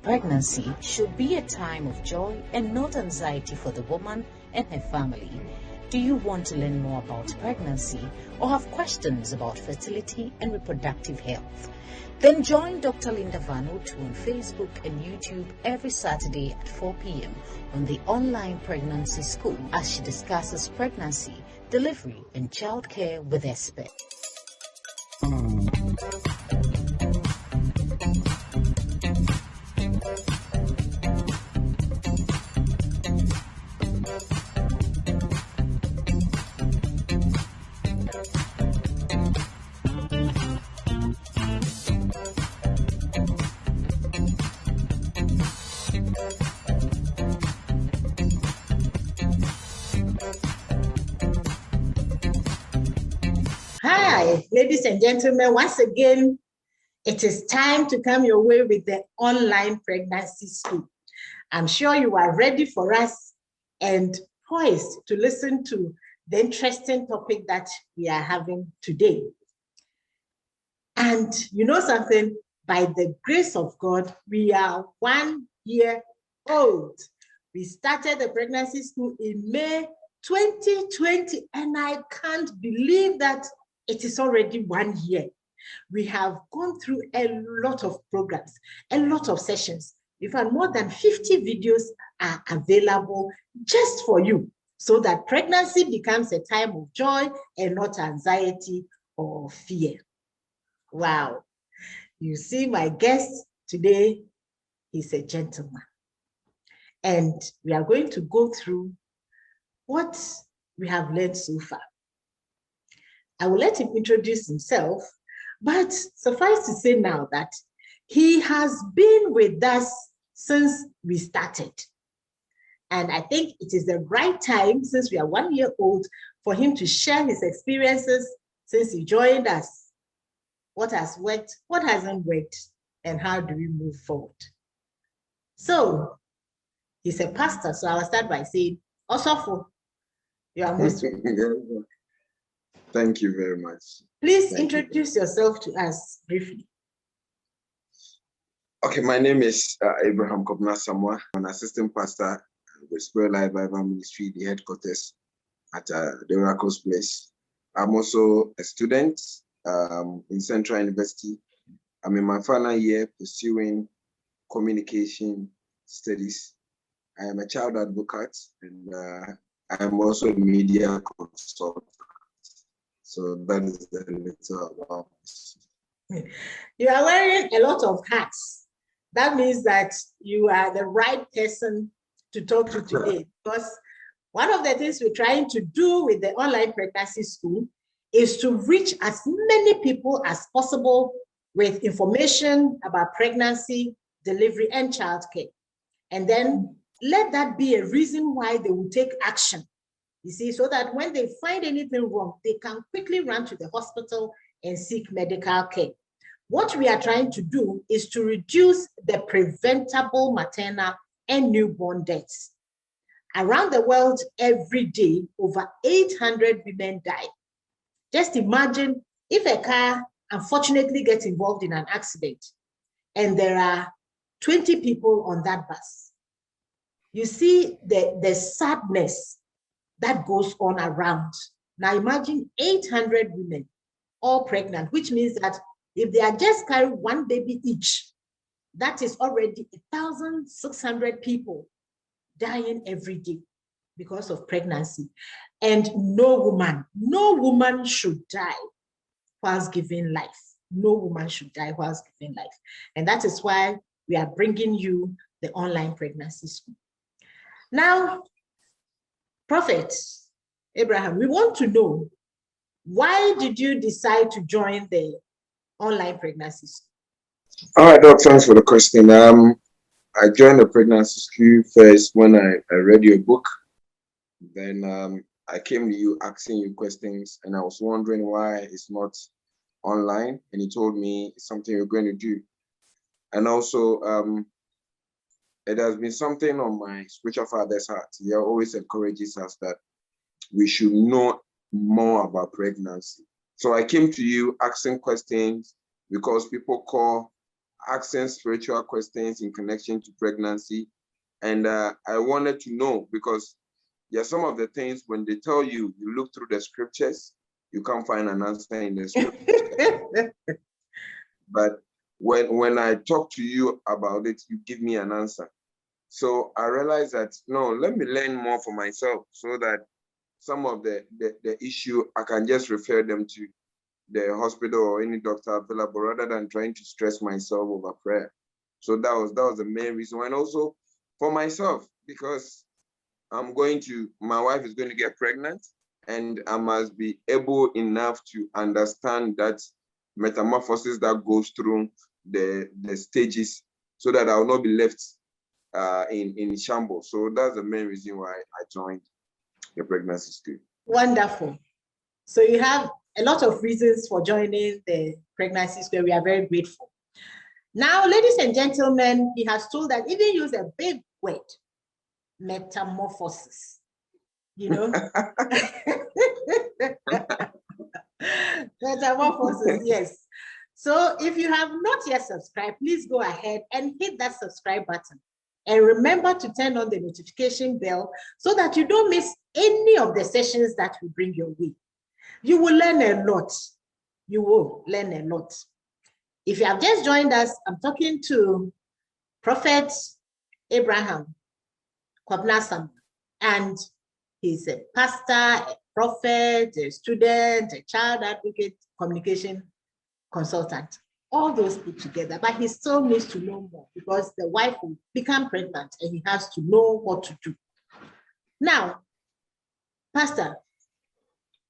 Pregnancy should be a time of joy and not anxiety for the woman and her family. Do you want to learn more about pregnancy or have questions about fertility and reproductive health? Then join Dr. Linda Vanuatu on Facebook and YouTube every Saturday at 4 p.m. on the online pregnancy school as she discusses pregnancy, delivery, and childcare with experts. Hi, ladies and gentlemen, once again, it is time to come your way with the online pregnancy school. I'm sure you are ready for us and poised to listen to the interesting topic that we are having today. And you know something, by the grace of God, we are 1 year old. We started the pregnancy school in May 2020, and I can't believe that it is already 1 year. We have gone through a lot of programs, a lot of sessions. In fact, more than 50 videos are available just for you so that pregnancy becomes a time of joy and not anxiety or fear. Wow. You see, my guest today is a gentleman. And we are going to go through what we have learned so far. I will let him introduce himself, but suffice to say now that he has been with us since we started. And I think it is the right time, since we are 1 year old, for him to share his experiences since he joined us. What has worked, what hasn't worked, and how do we move forward? So, he's a pastor, so I'll start by saying, Osofo, you are most welcome. Thank you very much. Please introduce yourself to us briefly. Okay, my name is Abraham Kobna Samoa. I'm an assistant pastor at the Spirit Life Bible Ministry, the headquarters at the Oracles Place. I'm also a student in Central University. I'm in my final year pursuing communication studies. I am a child advocate and I am also a media consultant. So that is a little about this. You are wearing a lot of hats. That means that you are the right person to talk to today, because one of the things we're trying to do with the online pregnancy school is to reach as many people as possible with information about pregnancy, delivery, and childcare. And then let that be a reason why they will take action. You see, so that when they find anything wrong, they can quickly run to the hospital and seek medical care. What we are trying to do is to reduce the preventable maternal and newborn deaths. Around the world, every day, over 800 women die. Just imagine if a car unfortunately gets involved in an accident and there are 20 people on that bus. You see the sadness that goes on around. Now imagine 800 women all pregnant, which means that if they are just carrying one baby each, that is already 1,600 people dying every day because of pregnancy. And no woman should die whilst giving life. No woman should die whilst giving life. And that is why we are bringing you the online pregnancy school. Now, Prophet Abraham, we want to know, why did you decide to join the online pregnancy school? All right, Doc, thanks for the question. I joined the pregnancy school first when I read your book. Then I came to you asking you questions, and I was wondering why it's not online. And you told me it's something you're going to do. And also, it has been something on my spiritual father's heart. He always encourages us that we should know more about pregnancy. So I came to you asking questions because people call asking spiritual questions in connection to pregnancy. And I wanted to know, because some of the things when they tell you, you look through the scriptures, you can't find an answer in the scriptures. But when I talk to you about it, you give me an answer. So I realized that, no, let me learn more for myself, so that some of the issue, I can just refer them to the hospital or any doctor available, rather than trying to stress myself over prayer. So that was the main reason. And also for myself, because my wife is going to get pregnant, and I must be able enough to understand that metamorphosis that goes through the stages, so that I will not be left in shambles. So that's the main reason why I joined the pregnancy school. Wonderful. So you have a lot of reasons for joining the pregnancy school. We are very grateful. Now, ladies and gentlemen, he has told us, even use a big word, metamorphosis. You know? Metamorphosis, yes. So if you have not yet subscribed, please go ahead and hit that subscribe button. And remember to turn on the notification bell so that you don't miss any of the sessions that we bring your way. You will learn a lot. You will learn a lot. If you have just joined us, I'm talking to Prophet Abraham Kwabena Samoah, and he's a pastor, a prophet, a student, a child advocate, communication consultant, all those put together. But he still needs to know more, because the wife will become pregnant and he has to know what to do. Now, Pastor,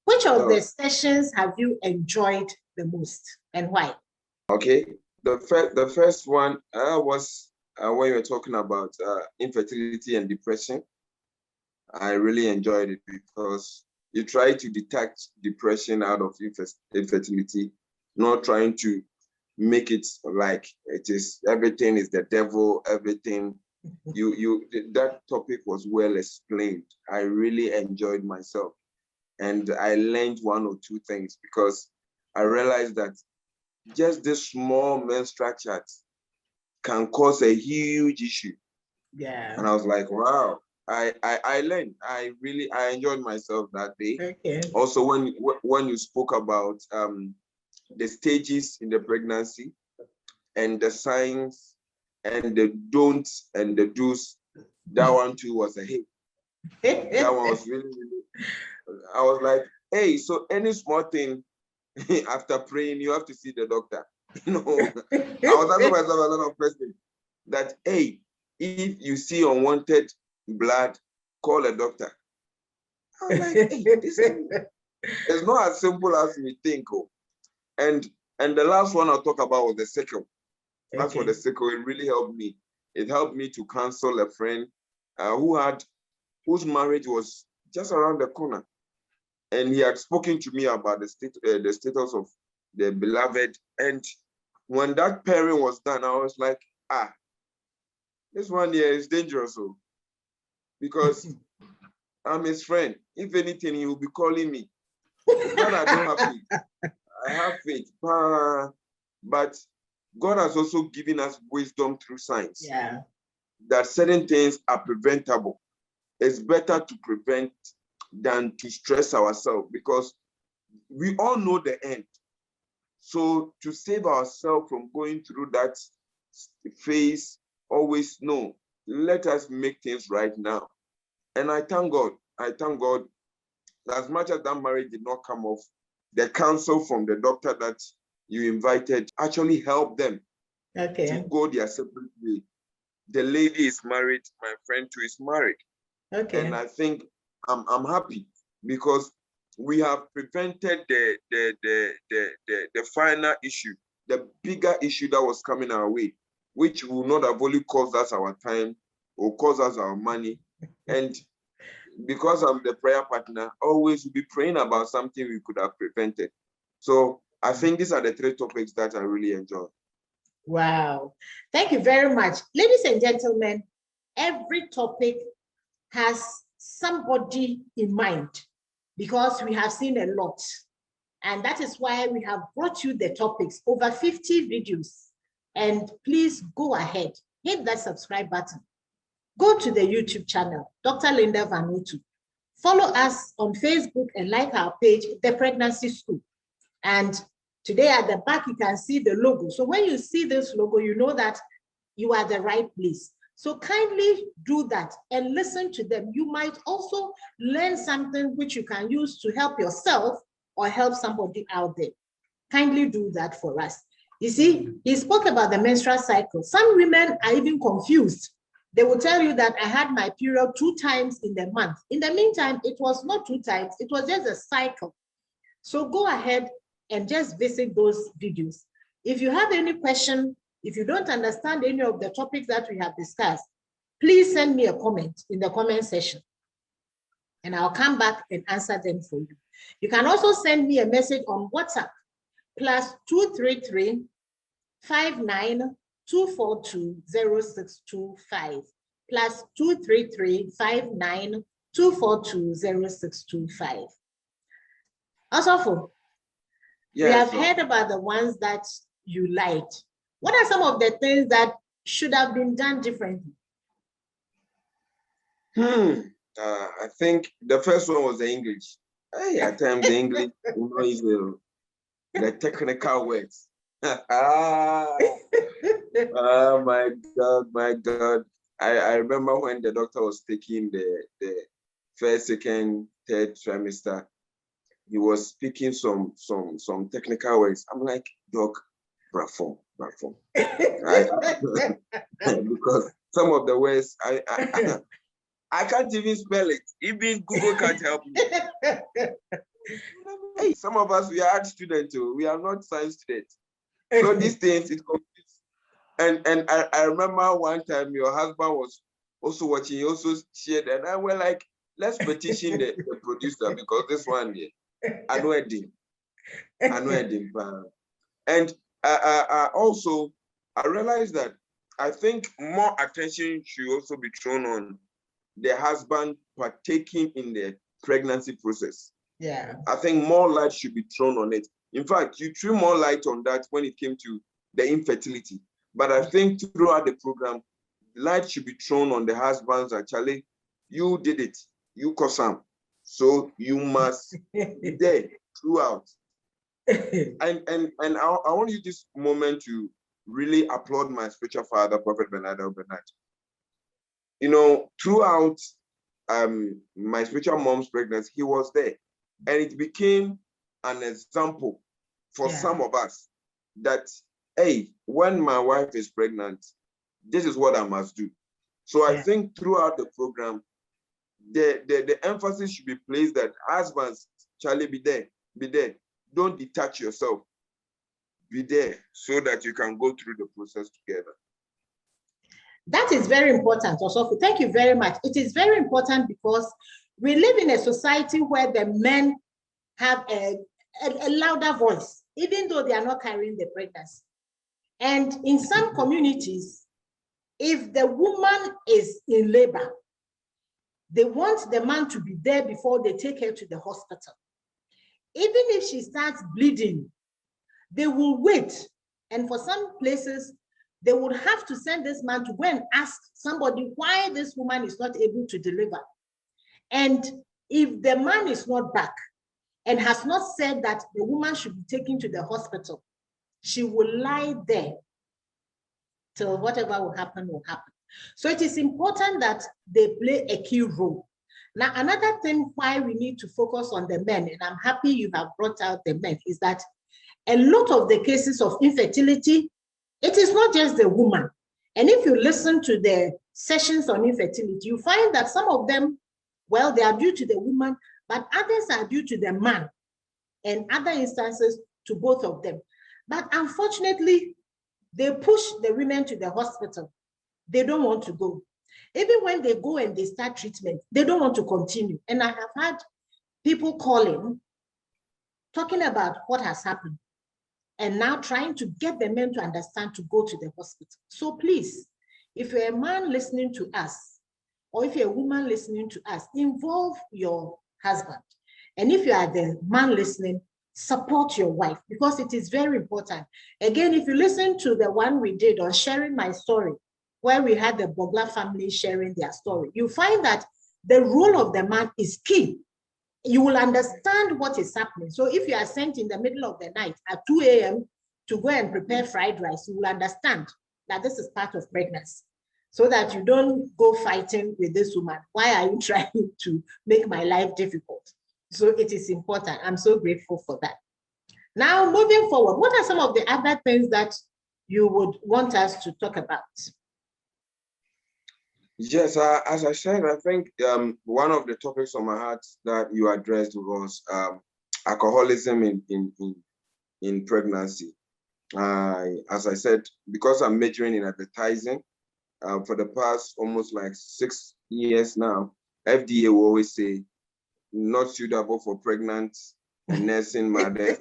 which of the sessions have you enjoyed the most, and why? Okay, the first one was when you were talking about infertility and depression. I really enjoyed it, because you try to detach depression out of infertility, not trying to make it like it is, everything is the devil, everything. That topic was well explained. I really enjoyed myself, and I learned one or two things, because I realized that just this small menstrual chart can cause a huge issue. Yeah. And I was like, wow, I learned. I enjoyed myself that day. Okay. Also, when you spoke about the stages in the pregnancy, and the signs, and the don'ts and the do's, that one too was a hit. That one was really, I was like, hey, so any small thing, after praying, you have to see the doctor. I was asking myself a lot of questions. That, hey, if you see unwanted blood, call a doctor. I was like, hey, it's not as simple as we think. And the last one I'll talk about was the sickle. Okay. As for the sickle, it really helped me. It helped me to counsel a friend whose marriage was just around the corner. And he had spoken to me about the status of the beloved. And when that pairing was done, I was like, this one here is dangerous. Because I'm his friend. If anything, he will be calling me. Not I don't have faith. I have faith. But God has also given us wisdom through science. Yeah. That certain things are preventable. It's better to prevent than to stress ourselves, because we all know the end. So to save ourselves from going through that phase, always know, let us make things right now. And I thank God. As much as that marriage did not come off, the counsel from the doctor that you invited actually helped them to go their separate way. The lady is married, my friend too is married. Okay. And I think I'm happy, because we have prevented the final issue, the bigger issue that was coming our way, which will not have only cost us our time or cost us our money. And because I'm the prayer partner, always will be praying about something we could have prevented. So I think these are the three topics that I really enjoy. Wow. Thank you very much. Ladies and gentlemen, every topic has somebody in mind, because we have seen a lot. And that is why we have brought you the topics, over 50 videos And please go ahead, hit that subscribe button. Go to the YouTube channel, Dr. Linda Vanutu. Follow us on Facebook and like our page, The Pregnancy School. And today at the back, you can see the logo. So when you see this logo, you know that you are the right place. So kindly do that and listen to them. You might also learn something which you can use to help yourself or help somebody out there. Kindly do that for us. You see, he spoke about the menstrual cycle. Some women are even confused. They will tell you that I had my period 2 times in the month. In the meantime, it was not 2 times, it was just a cycle. So go ahead and just visit those videos. If you have any question, if you don't understand any of the topics that we have discussed, please send me a comment in the comment section and I'll come back and answer them for you. You can also send me a message on WhatsApp, +233 59 242 0625, +233 59 242 0625. Also, we have heard about the ones that you liked. What are some of the things that should have been done differently? I think the first one was the English. Hey, at times the English, is the technical words. Oh my God. I remember when the doctor was taking the first, second, third trimester, he was speaking some technical words. I'm like, Doc, bravo. Right? Because some of the words I can't even spell it. Even Google can't help me. Hey, some of us, we are art students too. We are not science students. So these things, it confused. And I remember one time your husband was also watching, he also shared, and I was like, let's petition the producer because this one, I know him. And also, I realized that I think more attention should also be thrown on the husband partaking in the pregnancy process. Yeah. I think more light should be thrown on it. In fact, you threw more light on that when it came to the infertility. But I think throughout the program, light should be thrown on the husbands. Actually, you did it. You caused some. So you must be there throughout. And I want to use this moment to really applaud my spiritual father, Prophet Bernard Bernard. You know, throughout my spiritual mom's pregnancy, he was there. And it became an example for some of us that, hey, when my wife is pregnant, this is what I must do. So I think throughout the program, the emphasis should be placed that husbands, Charlie, be there. Don't detach yourself. Be there so that you can go through the process together. That is very important, also. Thank you very much. It is very important because we live in a society where the men have a louder voice, even though they are not carrying the pregnancy. And in some communities, if the woman is in labor, they want the man to be there before they take her to the hospital. Even if she starts bleeding, they will wait. And for some places, they would have to send this man to go and ask somebody why this woman is not able to deliver. And if the man is not back and has not said that the woman should be taken to the hospital, she will lie there till whatever will happen will happen. So it is important that they play a key role. Now, another thing why we need to focus on the men, and I'm happy you have brought out the men, is that a lot of the cases of infertility, it is not just the woman. And if you listen to the sessions on infertility, you find that some of them, well, they are due to the woman, but others are due to the man, and other instances to both of them. But unfortunately, they push the women to the hospital. They don't want to go. Even when they go and they start treatment, they don't want to continue. And I have had people calling, talking about what has happened, and now trying to get the men to understand to go to the hospital. So please, if you're a man listening to us, or if you're a woman listening to us, involve your husband. And if you are the man listening, support your wife, because it is very important. Again, if you listen to the one we did on sharing my story, where we had the Bogla family sharing their story, you find that the role of the man is key. You will understand what is happening. So if you are sent in the middle of the night at 2 a.m. to go and prepare fried rice, you will understand that this is part of pregnancy, so that you don't go fighting with this woman. Why are you trying to make my life difficult? So it is important. I'm so grateful for that. Now, moving forward, what are some of the other things that you would want us to talk about? Yes, as I said, I think one of the topics on my heart that you addressed was alcoholism in pregnancy. As I said, because I'm majoring in advertising, for the past almost like 6 years now, FDA will always say, not suitable for pregnant and nursing mothers.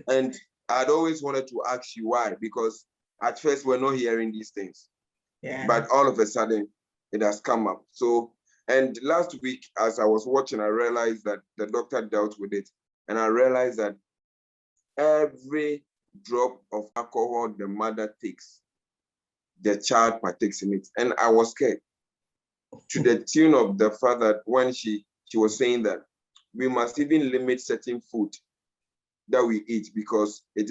And I'd always wanted to ask you why, because at first we're not hearing these things. Yeah. But all of a sudden, it has come up. So, and last week, as I was watching, I realized that the doctor dealt with it. And I realized that every drop of alcohol the mother takes, the child partakes in it. And I was scared, to the tune of the fact that when she was saying that we must even limit certain food that we eat, because it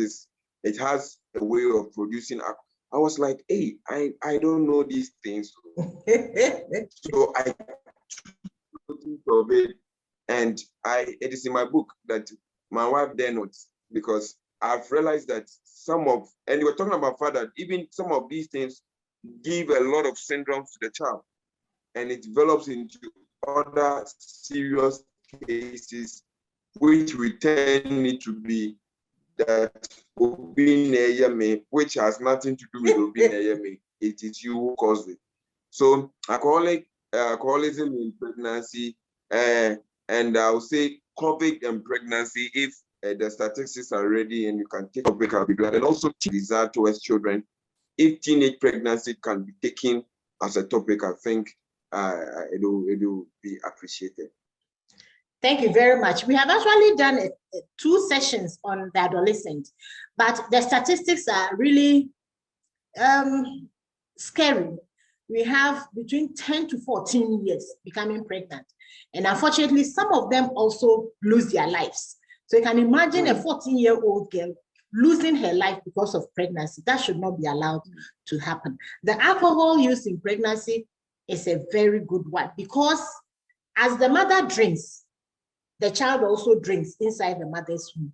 has a way of producing alcohol. I was like, hey, I don't know these things. So I took of it, and it is in my book that my wife there notes, because I've realized that and you were talking about father, even some of these things give a lot of syndromes to the child, and it develops into other serious cases, which we tend to be that Obineyeme, which has nothing to do with Obineyeme. It is you who caused it. So alcoholism in pregnancy, and I'll say COVID and pregnancy, if the statistics are ready and you can take a topic, I'll be glad. And also desire towards children, if teenage pregnancy can be taken as a topic, I think it will be appreciated. Thank you very much. We have actually done 2 sessions on the adolescent, but the statistics are really scary. We have between 10 to 14 years becoming pregnant. And unfortunately, some of them also lose their lives. So you can imagine a 14-year-old girl losing her life because of pregnancy. That should not be allowed to happen. The alcohol use in pregnancy is a very good one, because as the mother drinks, the child also drinks inside the mother's womb.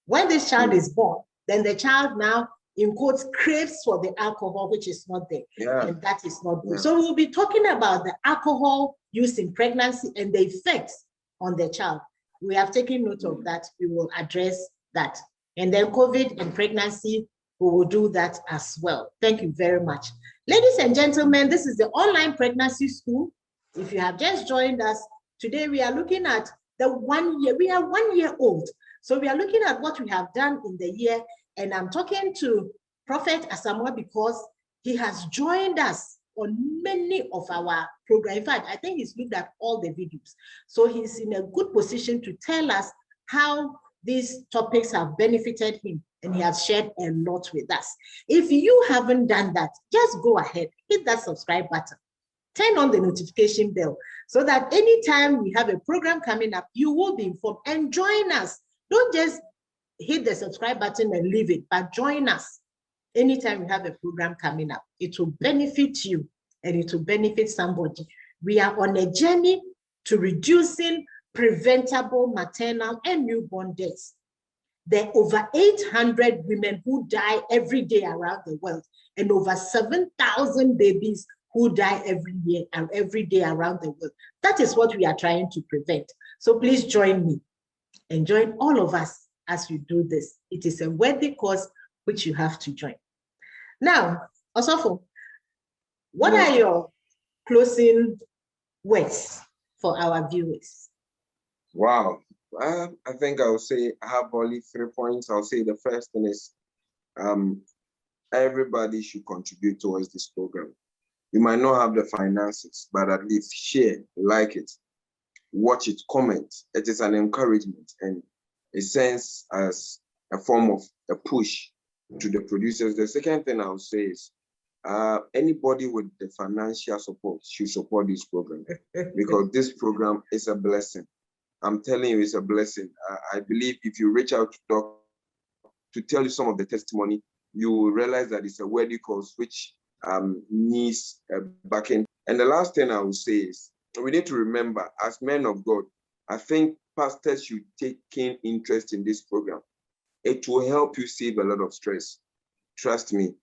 When this child is born, then the child now, in quotes, craves for the alcohol, which is not there. Yeah. And that is not good. Yeah. So we'll be talking about the alcohol used in pregnancy and the effects on the child. We have taken note of that. We will address that. And then COVID and pregnancy, we will do that as well. Thank you very much. Ladies and gentlemen, this is the online pregnancy school. If you have just joined us, today we are looking at the 1 year. We are 1 year old. So we are looking at what we have done in the year. And I'm talking to Prophet Asamoah because he has joined us on many of our programs. In fact, I think he's looked at all the videos. So he's in a good position to tell us how these topics have benefited him, and he has shared a lot with us. If you haven't done that, just go ahead, hit that subscribe button, turn on the notification bell, so that anytime we have a program coming up, you will be informed, and join us. Don't just hit the subscribe button and leave it, but join us anytime we have a program coming up. It will benefit you and it will benefit somebody. We are on a journey to reducing preventable maternal and newborn deaths. There are over 800 women who die every day around the world, and over 7,000 babies who die every year and every day around the world. That is what we are trying to prevent. So please join me and join all of us as we do this. It is a worthy cause which you have to join. Now, Osofo, what are your closing words for our viewers? Wow. I think I will say I have only 3 points. I'll say the first thing is everybody should contribute towards this program. You might not have the finances, but at least share, like it, watch it, comment. It is an encouragement. And a sense as a form of a push to the producers. The second thing I would say is anybody with the financial support should support this program because this program is a blessing. I'm telling you, it's a blessing. I believe if you reach out to Doc to tell you some of the testimony, you will realize that it's a worthy cause which needs backing. And the last thing I will say is we need to remember, as men of God, I think pastors should take keen interest in this program. It will help you save a lot of stress. Trust me,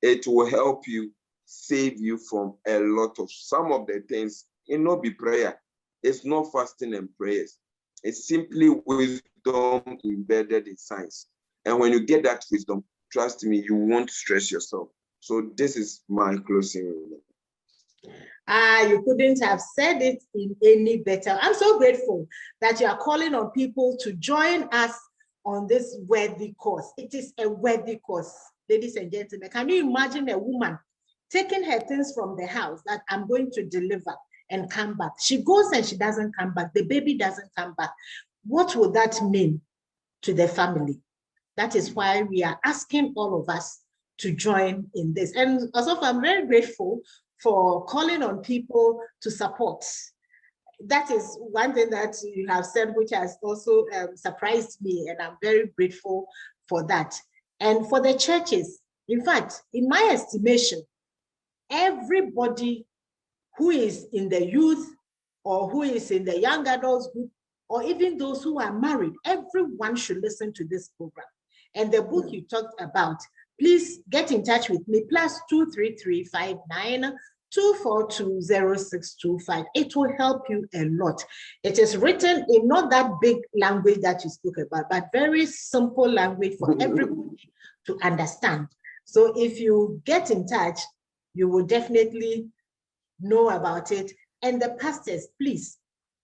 it will help you save you from a lot of some of the things. It not be prayer. It's not fasting and prayers. It's simply wisdom embedded in science. And when you get that wisdom, trust me, you won't stress yourself. So this is my closing remark. You couldn't have said it in any better. I'm so grateful that you are calling on people to join us on this worthy cause. It is a worthy cause, ladies and gentlemen. Can you imagine a woman taking her things from the house that I'm going to deliver and come back? She goes and she doesn't come back. The baby doesn't come back. What would that mean to the family? That is why we are asking all of us to join in this. And also, I'm very grateful for calling on people to support. That is one thing that you have said, which has also surprised me, and I'm very grateful for that. And for the churches, in fact, in my estimation, everybody who is in the youth or who is in the young adults group, or even those who are married, everyone should listen to this program. And the book you talked about, please get in touch with me, +23359 2420625. It will help you a lot. It is written in not that big language that you spoke about, but very simple language for everybody to understand. So if you get in touch, you will definitely know about it. And the pastors, please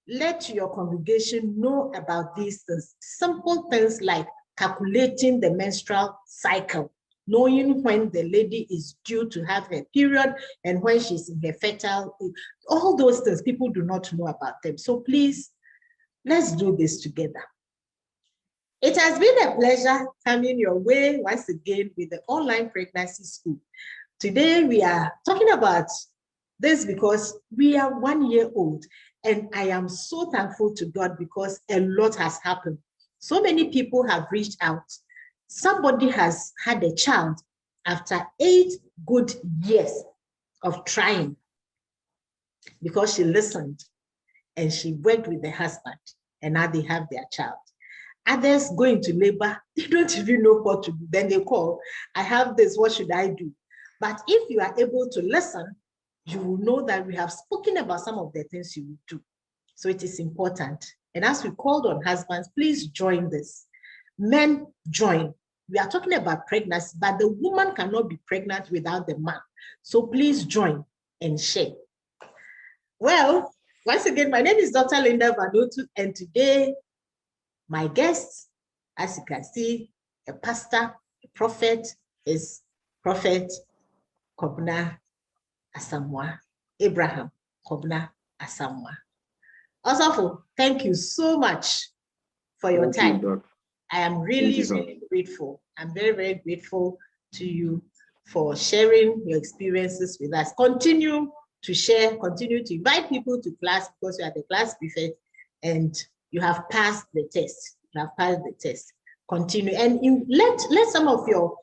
let your congregation know about these things. Simple things like calculating the menstrual cycle, knowing when the lady is due to have her period and when she's in her fertile age. All those things, people do not know about them. So please, let's do this together. It has been a pleasure coming your way once again with the Online Pregnancy School. Today, we are talking about this because we are 1 year old, and I am so thankful to God because a lot has happened. So many people have reached out. Somebody has had a child after 8 good years of trying because she listened and she worked with the husband, and now they have their child. Others going to labor, they don't even know what to do. Then they call, I have this, what should I do? But if you are able to listen, you will know that we have spoken about some of the things you will do. So it is important. And as we called on husbands, please join this. Men, join. We are talking about pregnancy, but the woman cannot be pregnant without the man. So please join and share. Well, once again, my name is Dr. Linda Vanotu, and today, my guest, as you can see, a pastor, a prophet, is Prophet Kobna Asamoah, Abraham Kobna Asamoah. Also, thank you so much for your time. I am really, really grateful. I'm very, very grateful to you for sharing your experiences with us. Continue to share, continue to invite people to class because you are the class prefect and you have passed the test. You have passed the test. Continue and let some of your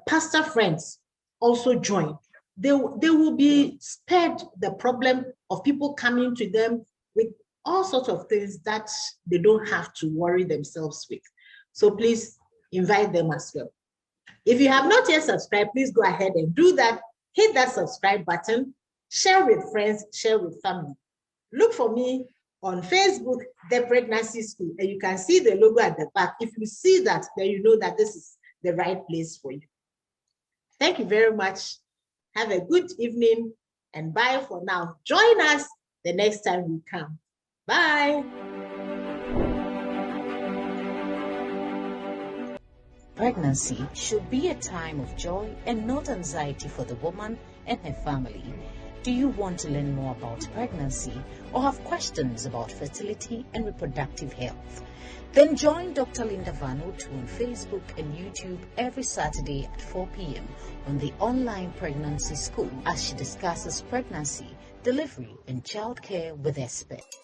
pastor friends also join. They will be spared the problem of people coming to them with all sorts of things that they don't have to worry themselves with. So please invite them as well. If you have not yet subscribed, please go ahead and do that. Hit that subscribe button, share with friends, share with family. Look for me on Facebook, The Pregnancy School, and you can see the logo at the back. If you see that, then you know that this is the right place for you. Thank you very much. Have a good evening and bye for now. Join us the next time we come. Bye. Pregnancy should be a time of joy and not anxiety for the woman and her family. Do you want to learn more about pregnancy or have questions about fertility and reproductive health? Then join Dr. Linda Vanuatu on Facebook and YouTube every Saturday at 4 p.m. on the online pregnancy school as she discusses pregnancy, delivery, and childcare with experts.